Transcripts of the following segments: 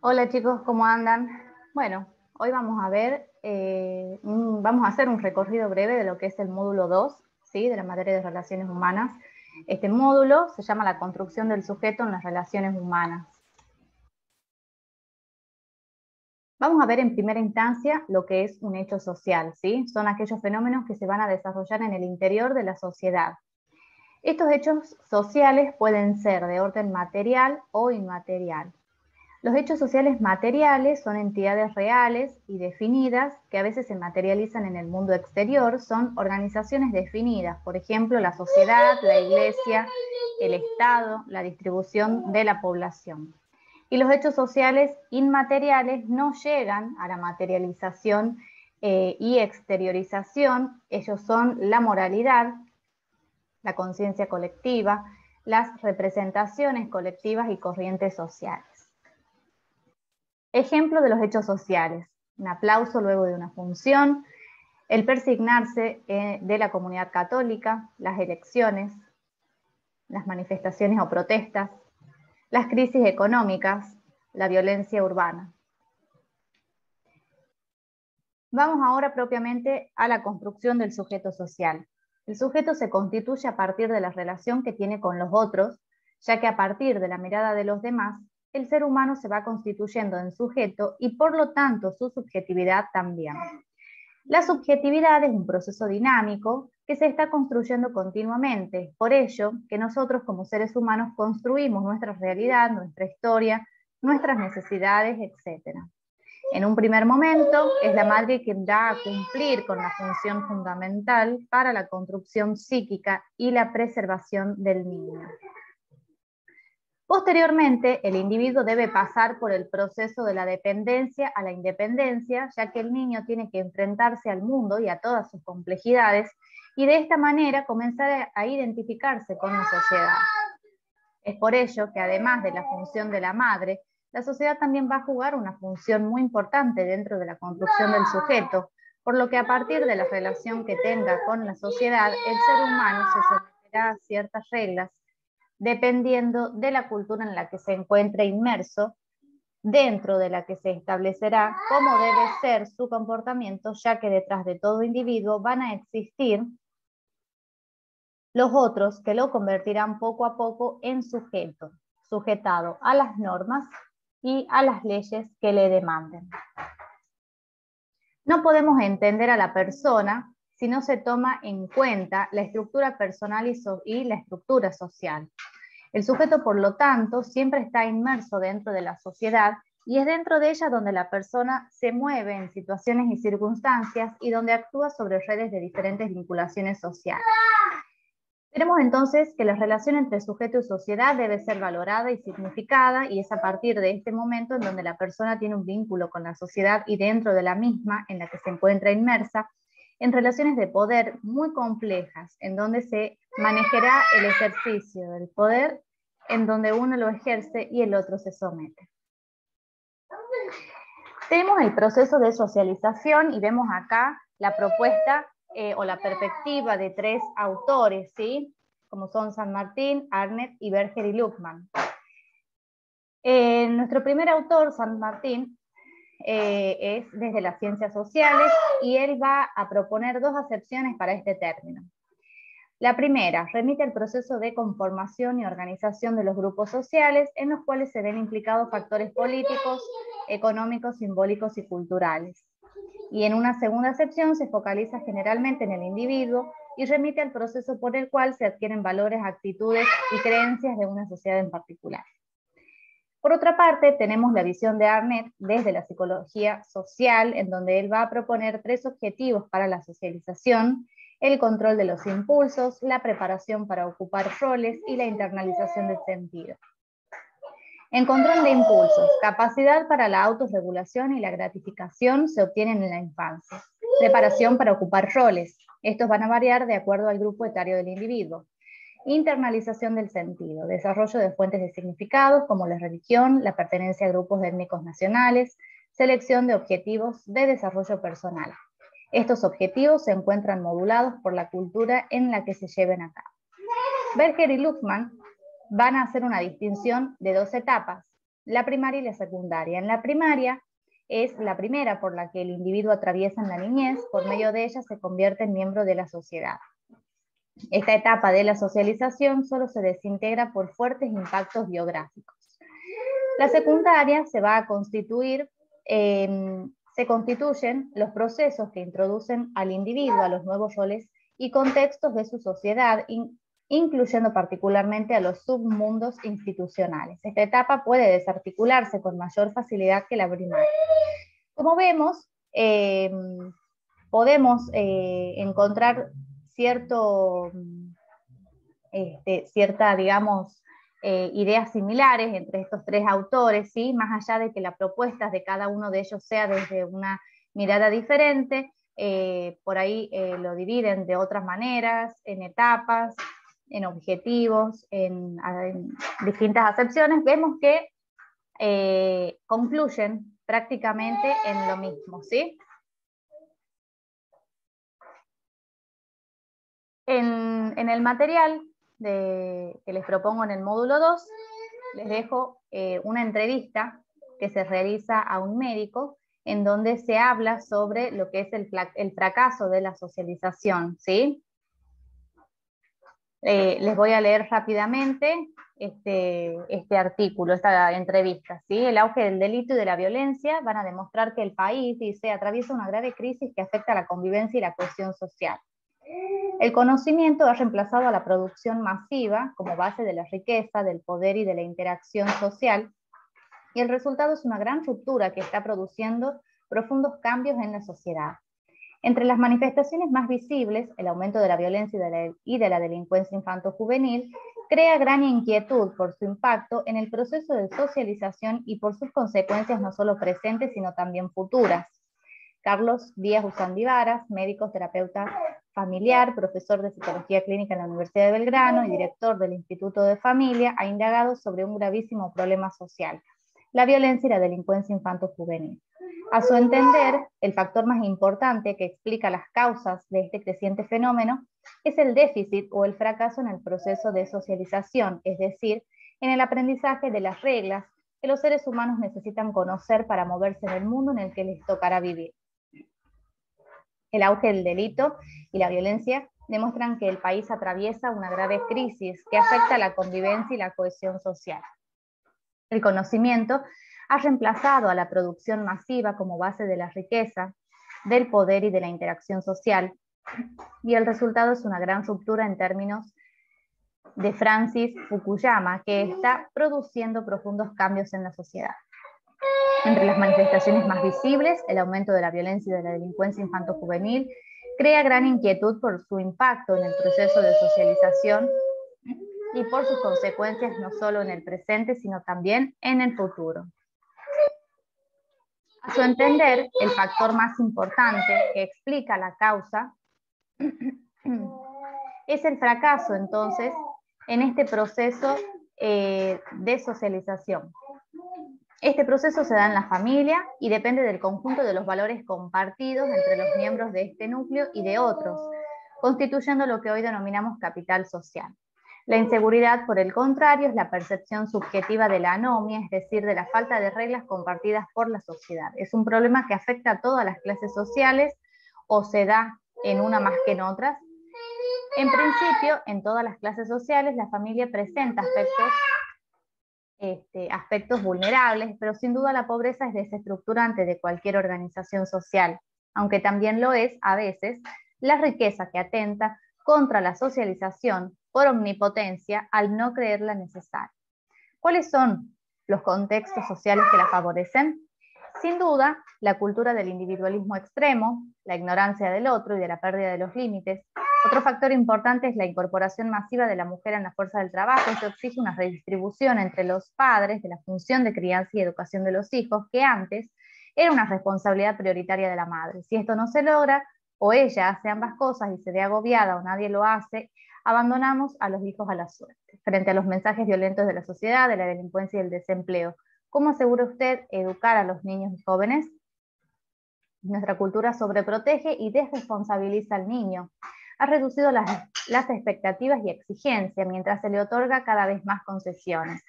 Hola chicos, ¿cómo andan? Bueno, hoy vamos a ver, vamos a hacer un recorrido breve de lo que es el módulo 2, ¿sí? De la materia de relaciones humanas. Este módulo se llama la construcción del sujeto en las relaciones humanas. Vamos a ver en primera instancia lo que es un hecho social, ¿sí? Son aquellos fenómenos que se van a desarrollar en el interior de la sociedad. Estos hechos sociales pueden ser de orden material o inmaterial. Los hechos sociales materiales son entidades reales y definidas que a veces se materializan en el mundo exterior, son organizaciones definidas, por ejemplo, la sociedad, la iglesia, el Estado, la distribución de la población. Y los hechos sociales inmateriales no llegan a la materialización y exteriorización. Ellos son la moralidad, la conciencia colectiva, las representaciones colectivas y corrientes sociales. Ejemplo de los hechos sociales: un aplauso luego de una función, el persignarse de la comunidad católica, las elecciones, las manifestaciones o protestas, las crisis económicas, la violencia urbana. Vamos ahora propiamente a la construcción del sujeto social. El sujeto se constituye a partir de la relación que tiene con los otros, ya que a partir de la mirada de los demás, el ser humano se va constituyendo en sujeto y por lo tanto su subjetividad también. La subjetividad es un proceso dinámico que se está construyendo continuamente, por ello que nosotros como seres humanos construimos nuestra realidad, nuestra historia, nuestras necesidades, etc. En un primer momento es la madre quien da a cumplir con la función fundamental para la construcción psíquica y la preservación del niño. Posteriormente, el individuo debe pasar por el proceso de la dependencia a la independencia, ya que el niño tiene que enfrentarse al mundo y a todas sus complejidades, y de esta manera comenzar a identificarse con la sociedad. Es por ello que además de la función de la madre, la sociedad también va a jugar una función muy importante dentro de la construcción del sujeto, por lo que a partir de la relación que tenga con la sociedad, el ser humano se someterá a ciertas reglas dependiendo de la cultura en la que se encuentre inmerso, dentro de la que se establecerá cómo debe ser su comportamiento, ya que detrás de todo individuo van a existir los otros que lo convertirán poco a poco en sujeto, sujetado a las normas y a las leyes que le demanden. No podemos entender a la persona si no se toma en cuenta la estructura personal y la estructura social. El sujeto, por lo tanto, siempre está inmerso dentro de la sociedad y es dentro de ella donde la persona se mueve en situaciones y circunstancias y donde actúa sobre redes de diferentes vinculaciones sociales. Tenemos entonces que la relación entre sujeto y sociedad debe ser valorada y significada, y es a partir de este momento en donde la persona tiene un vínculo con la sociedad y dentro de la misma en la que se encuentra inmersa, en relaciones de poder muy complejas, en donde se manejará el ejercicio del poder, en donde uno lo ejerce y el otro se somete. Tenemos el proceso de socialización y vemos acá la propuesta o la perspectiva de tres autores, ¿sí? Como son San Martín, Arnett y Berger y Luhmann. Nuestro primer autor, San Martín, es desde las ciencias sociales y él va a proponer dos acepciones para este término. La primera remite al proceso de conformación y organización de los grupos sociales en los cuales se ven implicados factores políticos, económicos, simbólicos y culturales. Y en una segunda acepción se focaliza generalmente en el individuo y remite al proceso por el cual se adquieren valores, actitudes y creencias de una sociedad en particular. Por otra parte, tenemos la visión de Arnett desde la psicología social, en donde él va a proponer tres objetivos para la socialización: el control de los impulsos, la preparación para ocupar roles y la internalización del sentido. En control de impulsos, capacidad para la autorregulación y la gratificación se obtienen en la infancia. Preparación para ocupar roles. Estos van a variar de acuerdo al grupo etario del individuo. Internalización del sentido, desarrollo de fuentes de significados como la religión, la pertenencia a grupos étnicos nacionales, selección de objetivos de desarrollo personal. Estos objetivos se encuentran modulados por la cultura en la que se lleven a cabo. Berger y Luhmann van a hacer una distinción de dos etapas: la primaria y la secundaria. En la primaria es la primera por la que el individuo atraviesa en la niñez, por medio de ella se convierte en miembro de la sociedad. Esta etapa de la socialización solo se desintegra por fuertes impactos biográficos. La secundaria se va a constituir, se constituyen los procesos que introducen al individuo a los nuevos roles y contextos de su sociedad, incluyendo particularmente a los submundos institucionales. Esta etapa puede desarticularse con mayor facilidad que la primaria. Como vemos, podemos encontrar cierta, digamos, ideas similares entre estos tres autores, ¿sí? Más allá de que la propuesta de cada uno de ellos sea desde una mirada diferente, por ahí lo dividen de otras maneras, en etapas, en objetivos, en distintas acepciones. Vemos que concluyen prácticamente en lo mismo, ¿sí? En el material que les propongo en el módulo 2, les dejo una entrevista que se realiza a un médico en donde se habla sobre lo que es el fracaso de la socialización, ¿sí? Les voy a leer rápidamente este artículo, esta entrevista, ¿sí? El auge del delito y de la violencia van a demostrar que el país, dice, atraviesa una grave crisis que afecta a la convivencia y la cohesión social. El conocimiento ha reemplazado a la producción masiva como base de la riqueza, del poder y de la interacción social, y el resultado es una gran ruptura que está produciendo profundos cambios en la sociedad. Entre las manifestaciones más visibles, el aumento de la violencia y de la delincuencia infanto-juvenil crea gran inquietud por su impacto en el proceso de socialización y por sus consecuencias no solo presentes, sino también futuras. Carlos Díaz Usandivaras, médico terapeuta familiar, profesor de psicología clínica en la Universidad de Belgrano y director del Instituto de Familia, ha indagado sobre un gravísimo problema social, la violencia y la delincuencia infanto-juvenil. A su entender, el factor más importante que explica las causas de este creciente fenómeno es el déficit o el fracaso en el proceso de socialización, es decir, en el aprendizaje de las reglas que los seres humanos necesitan conocer para moverse en el mundo en el que les tocará vivir. El auge del delito y la violencia demuestran que el país atraviesa una grave crisis que afecta a la convivencia y la cohesión social. El conocimiento ha reemplazado a la producción masiva como base de la riqueza, del poder y de la interacción social, y el resultado es una gran ruptura en términos de Francis Fukuyama, que está produciendo profundos cambios en la sociedad. Entre las manifestaciones más visibles, el aumento de la violencia y de la delincuencia infanto-juvenil crea gran inquietud por su impacto en el proceso de socialización y por sus consecuencias no solo en el presente, sino también en el futuro. A su entender, el factor más importante que explica la causa es el fracaso, entonces, en este proceso de socialización. Este proceso se da en la familia y depende del conjunto de los valores compartidos entre los miembros de este núcleo y de otros, constituyendo lo que hoy denominamos capital social. La inseguridad, por el contrario, es la percepción subjetiva de la anomia, es decir, de la falta de reglas compartidas por la sociedad. Es un problema que afecta a todas las clases sociales o se da en una más que en otras. En principio, en todas las clases sociales, la familia presenta aspectos vulnerables, pero sin duda la pobreza es desestructurante de cualquier organización social, aunque también lo es, a veces, la riqueza que atenta contra la socialización por omnipotencia al no creerla necesaria. ¿Cuáles son los contextos sociales que la favorecen? Sin duda, la cultura del individualismo extremo, la ignorancia del otro y de la pérdida de los límites. Otro factor importante es la incorporación masiva de la mujer en la fuerza del trabajo. Esto exige una redistribución entre los padres de la función de crianza y educación de los hijos, que antes era una responsabilidad prioritaria de la madre. Si esto no se logra, o ella hace ambas cosas y se ve agobiada o nadie lo hace, abandonamos a los hijos a la suerte. Frente a los mensajes violentos de la sociedad, de la delincuencia y el desempleo, ¿cómo asegura usted educar a los niños y jóvenes? Nuestra cultura sobreprotege y desresponsabiliza al niño. Ha reducido las expectativas y exigencias mientras se le otorga cada vez más concesiones.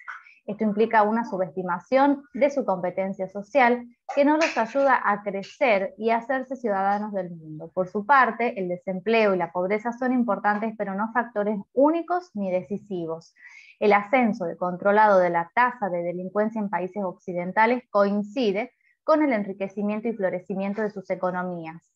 Esto implica una subestimación de su competencia social que no los ayuda a crecer y a hacerse ciudadanos del mundo. Por su parte, el desempleo y la pobreza son importantes, pero no factores únicos ni decisivos. El ascenso controlado de la tasa de delincuencia en países occidentales coincide con el enriquecimiento y florecimiento de sus economías.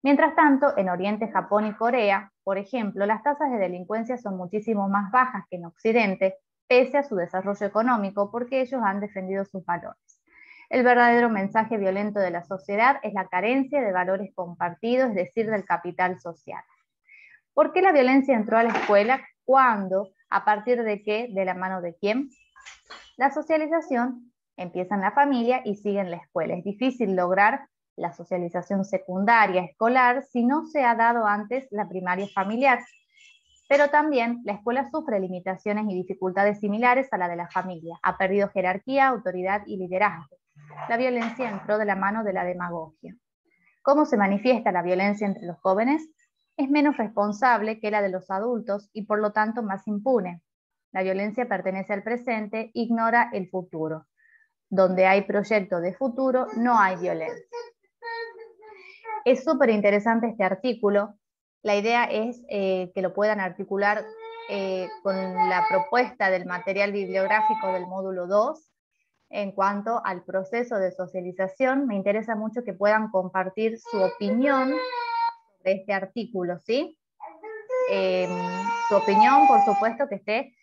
Mientras tanto, en Oriente, Japón y Corea, por ejemplo, las tasas de delincuencia son muchísimo más bajas que en Occidente, pese a su desarrollo económico, porque ellos han defendido sus valores. El verdadero mensaje violento de la sociedad es la carencia de valores compartidos, es decir, del capital social. ¿Por qué la violencia entró a la escuela? ¿Cuándo? ¿A partir de qué? ¿De la mano de quién? La socialización empieza en la familia y sigue en la escuela. Es difícil lograr la socialización secundaria escolar si no se ha dado antes la primaria familiar. Pero también la escuela sufre limitaciones y dificultades similares a la de la familia. Ha perdido jerarquía, autoridad y liderazgo. La violencia entró de la mano de la demagogia. ¿Cómo se manifiesta la violencia entre los jóvenes? Es menos responsable que la de los adultos y por lo tanto más impune. La violencia pertenece al presente, ignora el futuro. Donde hay proyecto de futuro, no hay violencia. Es súper interesante este artículo. La idea es que lo puedan articular con la propuesta del material bibliográfico del módulo 2. En cuanto al proceso de socialización, me interesa mucho que puedan compartir su opinión sobre este artículo, ¿sí? Su opinión, por supuesto, que esté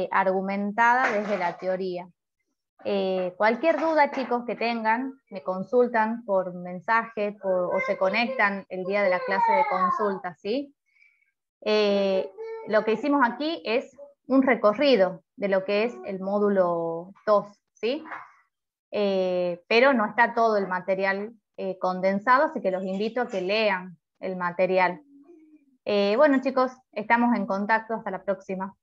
argumentada desde la teoría. Cualquier duda, chicos, que tengan, me consultan por mensaje o se conectan el día de la clase de consulta, ¿sí? Lo que hicimos aquí es un recorrido de lo que es el módulo 2, ¿sí? Pero no está todo el material condensado, así que los invito a que lean el material. Bueno, chicos, estamos en contacto. Hasta la próxima.